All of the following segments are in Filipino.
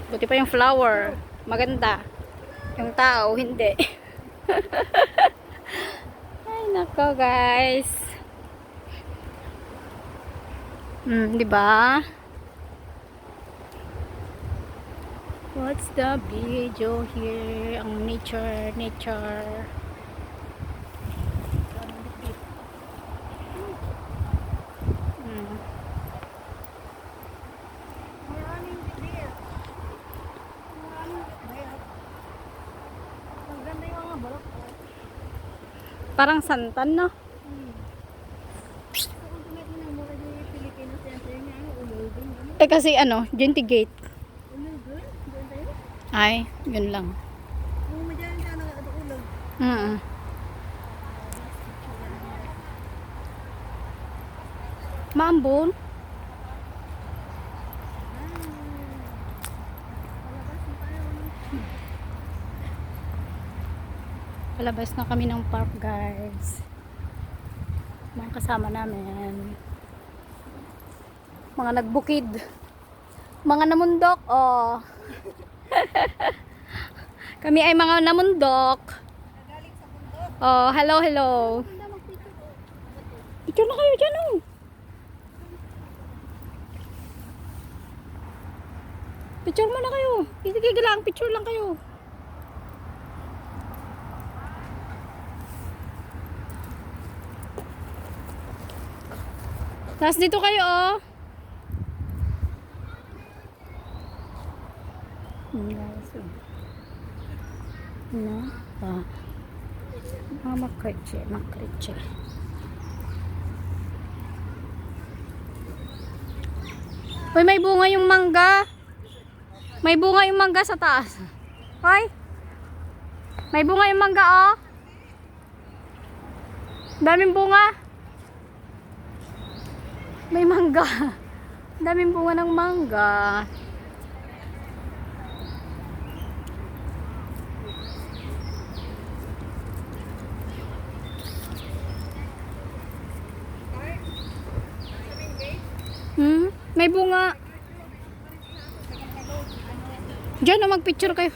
Buti pa yung flower. Maganda. Yung tao, hindi. Ay, nako guys. Di ba? What's the video here? Ang nature. Maraming bibir. Maraming bibir. Ang ganda yung mga balok. Parang santan, no? So, kung tumitin ng mura yung Filipino center niya, Ululgun. Kasi Genty Gate. Ululgun? Doon tayo? Ay, yun lang. Kung madyan ka na ulog. Maambon. Palabas na kami ng park, guys. Mga kasama namin. Mga nagbukid. Mga namundok, oh. Kami ay mga namundok. Oh, hello. Picture na kayo dyan, oh. Picture mo na kayo. Sige lang, picture lang kayo. Tapos dito kayo, oh. Guys, oh. Makriche. Hoy, may bunga yung mangga. May bunga yung mangga sa taas. Hoy. May bunga yung mangga, oh. Daming bunga. May mangga. Daming bunga ng mangga. May bunga. Diyan na magpicture kayo.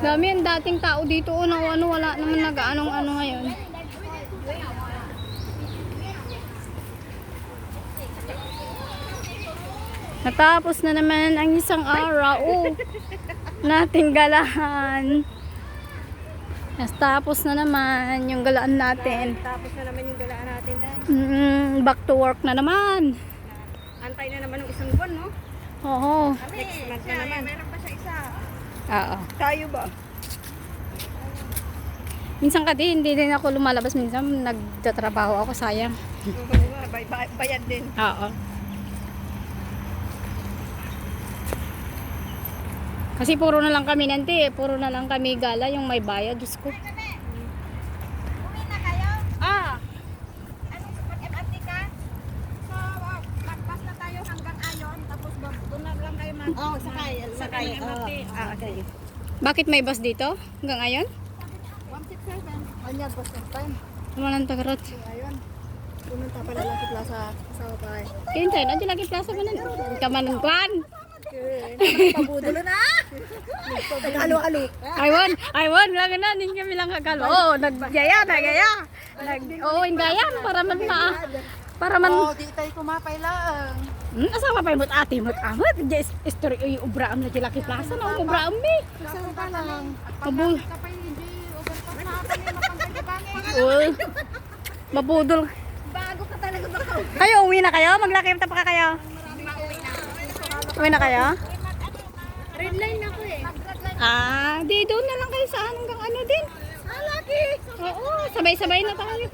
Dami ang dating tao dito. Wala naman nag-anong ngayon. Natapos na naman ang isang araw nating galahan. Tapos na naman yung galaan natin. Tapos na naman yung galaan natin. Back to work na naman. Antay na naman ng isang buwan, no? Oo. Next month na naman. Meron pa siya isa. Oo. Tayo ba? Minsan kasi hindi din ako lumalabas. Minsan nagtatrabaho ako, sayang. Bayad din. Oo. Kasi puro na lang kami nanti, puro na lang kami gala yung may bayad, Diyos ko. Uwi na kayo? Anong mag-MRT ka? So, magbas na tayo hanggang Ayon, tapos doon na lang kayo sakay. Okay. Bakit may bus dito? Hanggang ayon? 167. Anya, bus na time. Walang tagarot. Ayon. Pumunta pa na lang sa plaza sa Opay. Kintay, nandiyan lagi plaza ba nun? Kamanan kwan. Pabudulo na! Halo-halo. Aywan, lang na, hindi kami lang kagalo. Oo, naggaya. Ingayan, para man di tayo kumapay lang. Asama pa yung ate mo amat. Story yung ubraam na laki plaza na ubraam mi. Saan ka lang? Mabul. Kapay hindi overpass na ata yung mapangkagabangin. Uy. Mabudol. Bago ka talaga baka. Kayo, uwi na kayo? Maglakip pa ka kayo? Uwi na kayo? Red line ako eh. Di doon na lang kayo sa hanggang din. Laki! Oo, sabay-sabay na tayo.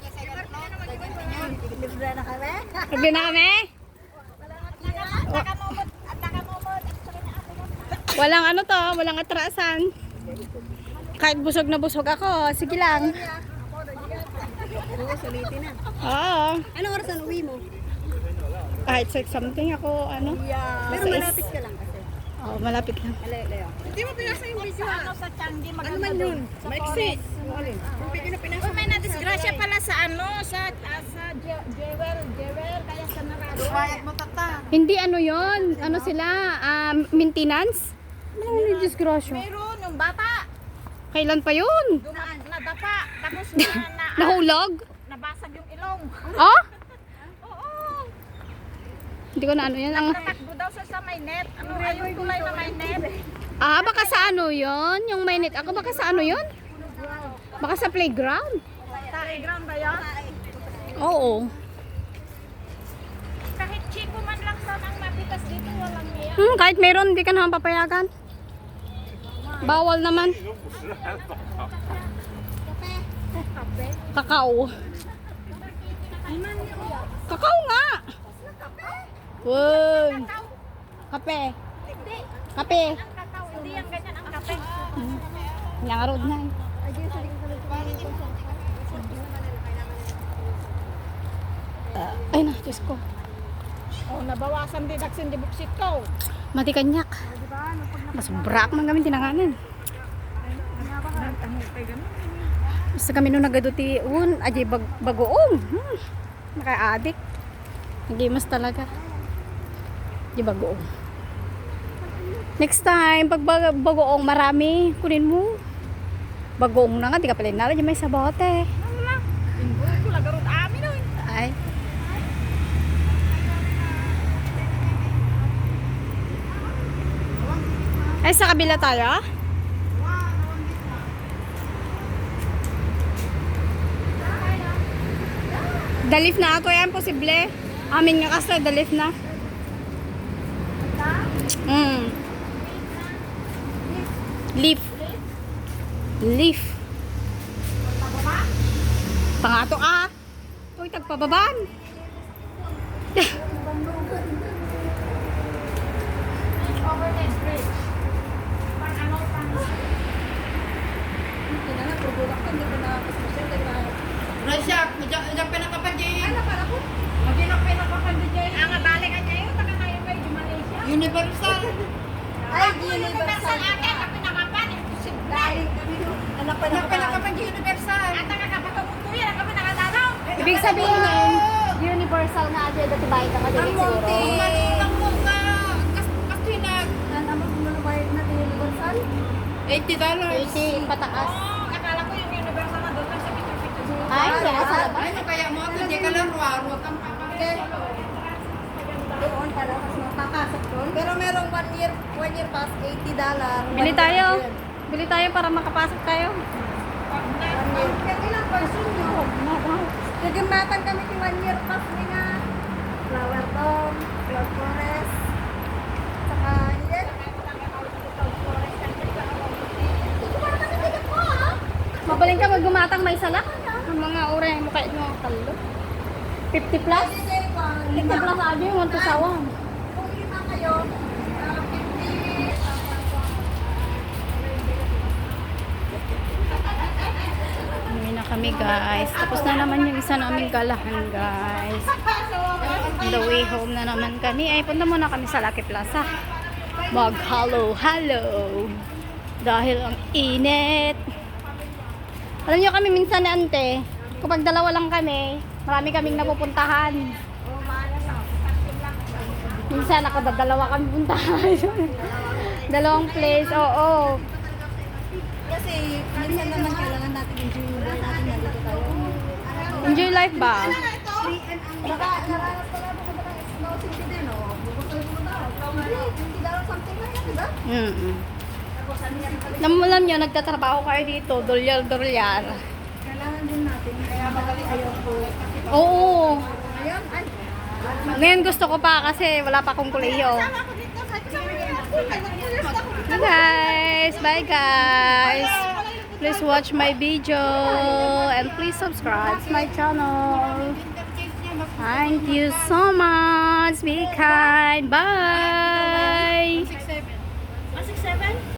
Libre na kami? Sabi na kami? Walang atrasan. Kahit busog na busog ako, sige lang. Oo, sulitin na. Oo. Anong oras ang uwi mo? Kahit 6 something ako, Yeah. Pero malapit ka lang kasi. Oh, malapit lang. Hindi mo pinasa yung video sa sa Changi maganda. Ano man yun? Maiksi. Uy, may nadisgrasya pala sa sa Jewel kaya sa narado. Bayad mo tata. Hindi ano yon, ano sila, maintenance? Ano yung disgrasya? Meron yung bata. Kailan pa yun? Nadapa. Tapos Nahulog? nabasag yung ilong. Oh? Oo. Hindi ko na ano yan. Ang, Natakbo daw sa may net. Ano yung kulay na may net? baka sa ano yon, yung may net. Ako baka sa ano yon? Baka sa playground? Playground ba yan? Oo. Kahit chiko man lang sana ang mapitas dito, walang niya. Kahit meron, hindi ka naman papayagan. Bawal naman. Kakao. Kakao nga. Wow. Kape. Hindi. Kape. Ang kakao, hindi yan ganyan ang kape. Nangarod na. Ay na, Diyos ko. Oh, nabawasan din aksin di buksit ko. Mati kanyak. Mas brak man kami tinanganan. Basta kami nung nagaduti ajay bagoong. Naka-addict. Hindi mas talaga. Di bagoong. Next time, pag bagoong marami, kunin mo. Bagoong na nga, di ka pala nala, di may sabote. Ano na? Inggo ko lagarod amin oy. Ay. Ay, sa kabila tayo? Dalif na ako yan, posible. Amin nga kasi, dalif na. Leaf. Leaf. Pangato ka. Uy, tagpababan. Overhead bridge. Pang ano pang Rasya, medyak pinakapadjay. ano para ko? Maginak pinakapadjay. Ang balik niya yun, taga kayo kay Malaysia. Universal. Ay, universal akin ang pinakapan, imposible. Anak pinakapadjay universal. At nakakapatungkot yan, ang kami nakadalaw. Ibig sabihin nun, universal nga aja, dati bahay ka Ang siguro. monte. Ang monte. Kastinag. universal? $80. 80 pataas. Oh, akala ko yung universal na doon lang sa picture-picture. Ay, kaya sa labas. Ano kaya mo ito? Di ka lang ruaro. Doon pala, mas makakasok doon. Pero merong 1 year pass, $80. Bili tayo. Bili tayo para makapasok tayo. Ilang person nyo? Nagimatan kami ng 1 year pass nga. Flower dome, flower forest. Saka, yan. Mabaling ka maggumatang may sala. Ang mga oras mo kahit mo talo. 50 plus? 50 plus aja yung 1 to sawang. Kung lima kayo, 50. Uwi na kami guys. Tapos na naman yung isa naming galahan guys. On the way home na naman kami. Ay, punta muna kami sa Lucky Plaza. Mag-hello. Dahil ang init. Alam nyo kami minsan na ante, kapag dalawa lang kami, marami kaming napupuntahan. Minsan nakadadalawa kami puntahan. Dalawang place, oo. Kasi, minsan naman kailangan natin enjoy yung buhay natin na dito tayo. Enjoy life ba? Baka, naranas ko na ako sa snow city din, o. Bukod mo daw. $20 something na yan, diba? Alam nyo, nagtatrabaho kayo dito, dolyar. Kailangan din natin. Kaya madali ayaw ko. Oo. Ayun, ay. Ngayon gusto ko pa kasi wala pa akong kuleyo. Sama ako dito. Sabi ko sa mga ako. Kaya mag-years ako dito. Bye guys. Please watch my video and please subscribe to my channel. Thank you so much. Be kind. Bye.